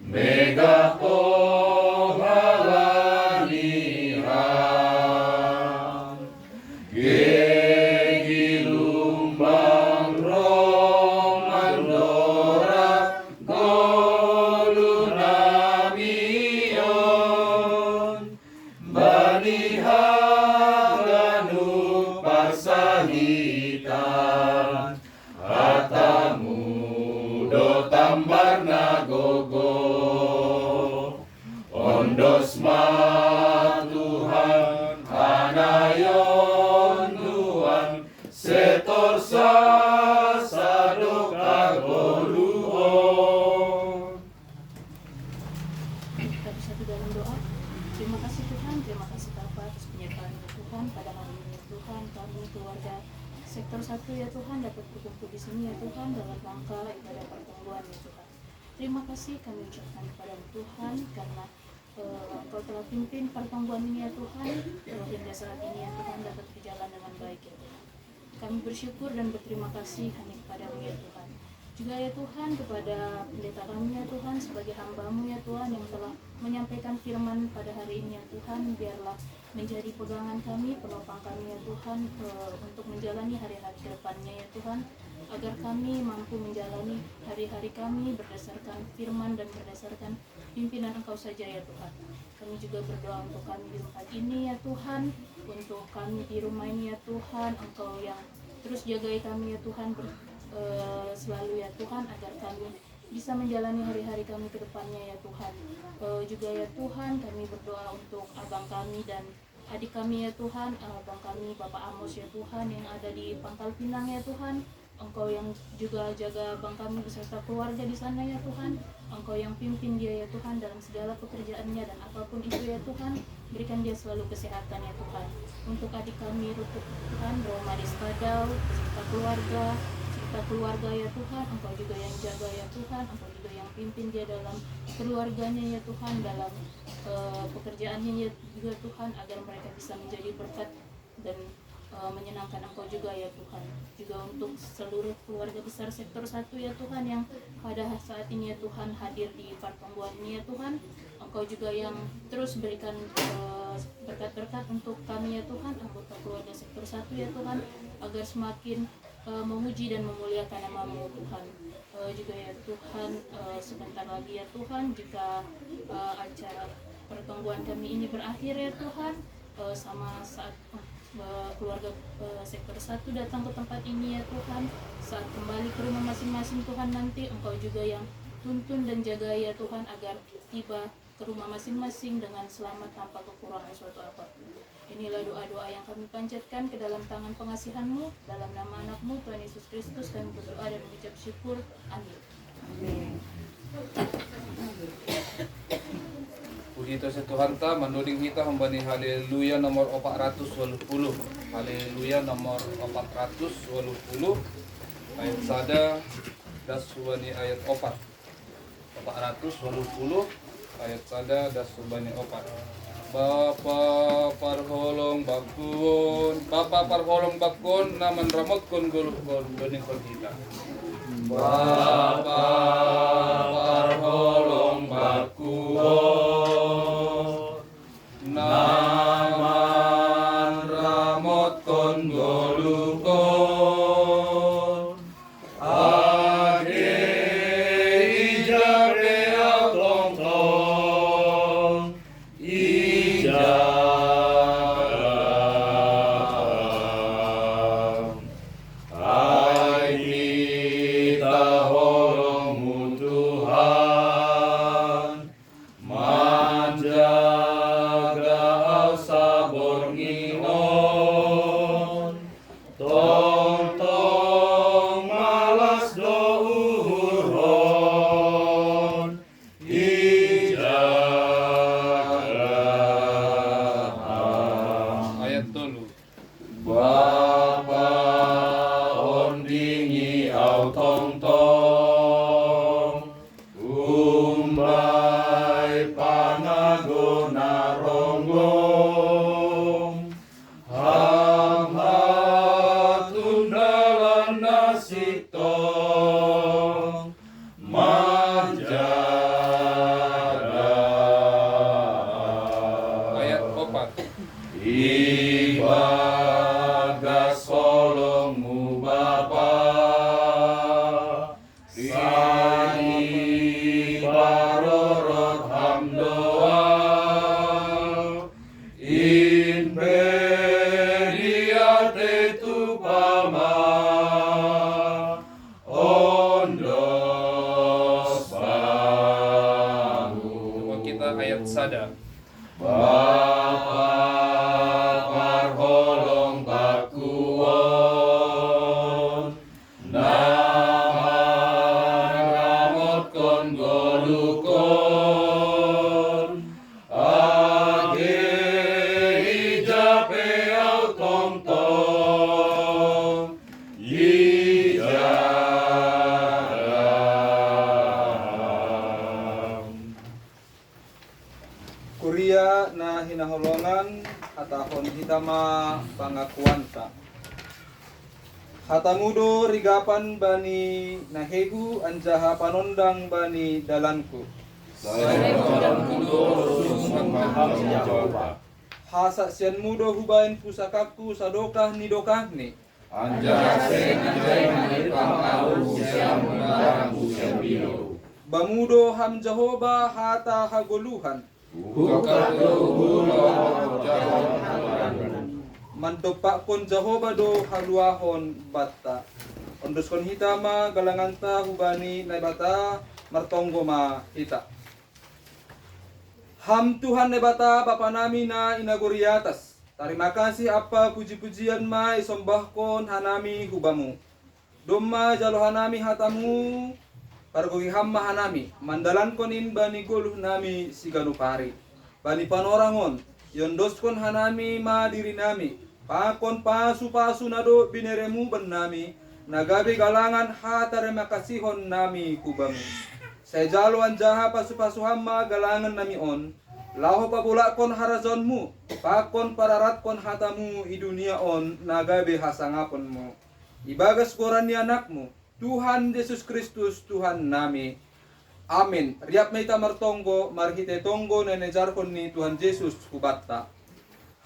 mega tohalanihan Gegi lumbang romandora golunamion banihaganu parsahitan hatamu do tambar nagogo ondos ma Tuhan hanayon Tuhan setor sasadoka goluho. Kita bersatu dalam doa. Terima kasih Tuhan, terima kasih Bapa atas penyertaan Tuhan pada hari ini ya Tuhan, kami keluarga sektor 1 ya Tuhan dapat berkumpul di sini ya Tuhan dalam rangka ibadah pertemuan ya Tuhan. Terima kasih kami ucapkan kepada Tuhan karena Engkau telah pimpin pertemuan ini ya Tuhan hingga saat ini ya Tuhan dapat berjalan dengan baik ya Tuhan. Kami bersyukur dan berterima kasih hanya kepada-Mu ya Tuhan. Juga ya Tuhan kepada pendeta kami ya Tuhan sebagai hamba-Mu ya Tuhan yang telah menyampaikan firman pada hari ini ya Tuhan, biarlah menjadi pegangan kami, penopang kami ya Tuhan untuk menjalani hari-hari ke depannya ya Tuhan, agar kami mampu menjalani hari-hari kami berdasarkan firman dan berdasarkan pimpinan Engkau saja ya Tuhan. Kami juga berdoa untuk kami di tempat ini ya Tuhan, untuk kami di rumah ini ya Tuhan, Engkau yang terus jagai kami ya Tuhan selalu ya Tuhan, agar kami bisa menjalani hari-hari kami ke depannya ya Tuhan. Juga ya Tuhan kami berdoa untuk abang kami dan adik kami ya Tuhan, abang kami Bapak Amos ya Tuhan yang ada di Pangkal Pinang ya Tuhan. Engkau yang juga jaga abang kami beserta keluarga di sana ya Tuhan. Engkau yang pimpin dia ya Tuhan dalam segala pekerjaannya dan apapun itu ya Tuhan. Berikan dia selalu kesehatan ya Tuhan. Untuk adik kami Rutut Tuhan, Roma Diskadau, beserta keluarga ya Tuhan. Engkau juga yang jaga ya Tuhan. Engkau juga yang pimpin dia dalam keluarganya ya Tuhan, dalam pekerjaannya ya juga Tuhan, agar mereka bisa menjadi berkat dan menyenangkan Engkau juga ya Tuhan. Juga untuk seluruh keluarga besar sektor 1 ya Tuhan yang pada saat ini ya Tuhan hadir di pertemuan ini ya Tuhan. Engkau juga yang terus berikan berkat-berkat untuk kami ya Tuhan, anggota keluarga sektor 1 ya Tuhan, agar semakin memuji dan memuliakan nama-Mu Tuhan. Juga ya Tuhan, sebentar lagi ya Tuhan, jika acara pertemuan kami ini berakhir ya Tuhan, sama saat keluarga sektor 1 datang ke tempat ini ya Tuhan, saat kembali ke rumah masing-masing Tuhan nanti, Engkau juga yang tuntun dan jaga ya Tuhan, agar tiba ke rumah masing-masing dengan selamat tanpa kekurangan suatu apapun. Inilah doa-doa yang kami panjatkan ke dalam tangan pengasihan-Mu, dalam nama anak-Mu Tuhan Yesus Kristus kami berdoa dan mengucap syukur. Amin. Puji Tuhan ta menuding kita membani haleluya nomor 480. Haleluya nomor 480 ayat sada das subani ayat 4. 480 ayat sada das subani 4. Bapa parholong bakun naman ramot kon guluh kon doning kon kita. Bapa parholong bakun naman ramot kon golukon age ijabe autong tong ijab ai kita holongmu Tuhan manjaga au sabor nginon tong malas do uhurhon ijaga Ayat 3. Bapa ondingi au tong-tong umbai panagona ronggong hamhatun dalam nasib tong manjaga Ayat 4. Ibagas kolongmu Bapa Sani parorot hamdoa In pediate tu pama Ondos bangu Coba kita ayat sada. Bapa parholong bakuon naman ramot kon golukon age ijape au tong-tong ijab Kuria na hinaholongan atahon hitama pangakuanta. Hatamudo rigapan bani nahegu anjaha panondang bani dalanku. Saya Hasa sian mudo hubain pusakaku sadokah ni dokahni. Anjase anjay pangau siam barang usia bilo. Bamudo ham Jehovah hata hagoluhan. Mantopak kon Jehovah do haluahon bata. Ondos kon hitama galanganta hubani naibata martonggo ma hita. Ham Tuhan nebata Bapa nami na inaguriatas. Terima kasih apa puji-pujian ma isombahkon hanami hubamu. Domma jalo hanami hatamu pargogi hamma hanami mandalan konin bani goluh nami siganu pari. Bani panorangon yondoskon hanami ma diri nami. Pakon pasu-pasu nado bineremu ben nami. Nagabe galangan hatare makasihon nami kubamu. Saya jalo anjaha pasu-pasu hamma galangan nami on. Laho papulakon harazonmu, pakon pararatkon hatamu i dunia on, nagabe hasangaponmu. Ibagas koran ni anakmu, Tuhan Yesus Kristus Tuhan nami. Amin. Riap may tamartonggo, marhite tonggo na nejarkon ni Tuhan Yesus kubatta.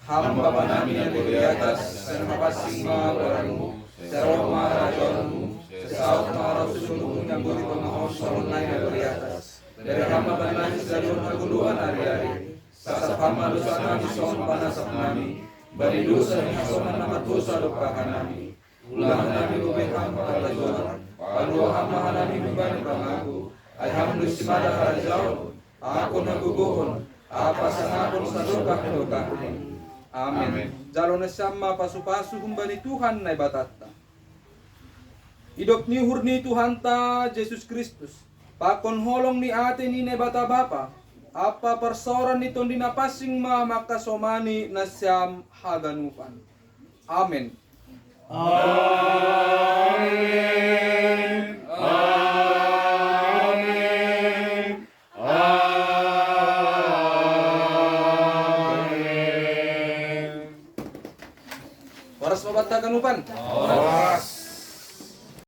Hamba pa namin ang di atas, sa napasing mga koranmu, sa Roma rajonmu, sa saot mga rasusunod ng buti pamahon sa online na di atas. Dari hamba pa namin sa liyon haguluan ari-ari, sa hamba dosa namin sa panasap namin, balidusa ni hasonan na matusa lupakan namin. Ulang namin ubay hamba kalajuan, paluwa hamba namin ubay pangaku, ay hamdo si mada karajaw, ako naguguhon, apa sa ngapon sa lukak-lukak. Amin. Jalo na siyama pasu-pasu humbani Tuhan na ibatatta. Idop ni hurni Tuhan ta Jesus Kristus. Pakon holong ni ate ni nebata bapa, apa persoran nito dinapasing makasomani na siyam haganupan. Amen. Amen. Amen. Amen. Waras mabata kanupan.